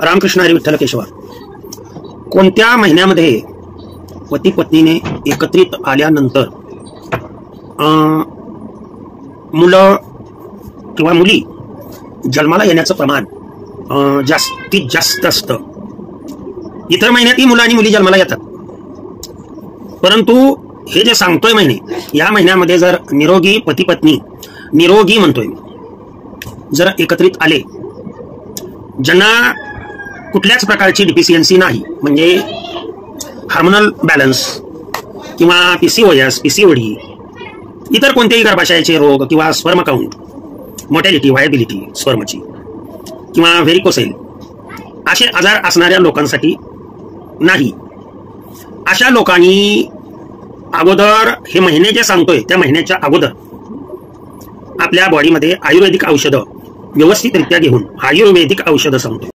रामकृष्ण हरी विठ्ठल केशवा. कोणत्या महिन्यामध्ये पती पत्नीने एकत्रित आल्यानंतर मुलं किंवा मुली जन्माला येण्याचं प्रमाण जास्तीत जास्त असतं? इतर महिन्यातही मुलं आणि मुली जन्माला येतात, परंतु हे जे सांगतोय महिने, या महिन्यामध्ये जर निरोगी पती पत्नी, निरोगी म्हणतोय, जर एकत्रित आले, ज्यांना कुठल्याच प्रकारची डिफिशियन्सी नाही, म्हणजे हार्मोनल बॅलन्स किंवा PCOS, PCOD, इतर कोणतेही गर्भाशयाचे रोग किंवा स्पर्म काउंट, मोर्टॅलिटी, व्हायबिलिटी स्पर्मची किंवा व्हेरिकोसेल असे आजार असणाऱ्या लोकांसाठी नाही. अशा लोकांनी अगोदर हे महिने जे सांगतोय त्या महिन्याच्या अगोदर आपल्या बॉडीमध्ये आयुर्वेदिक औषधं व्यवस्थितरित्या घेऊन, आयुर्वेदिक औषधं सांगतोय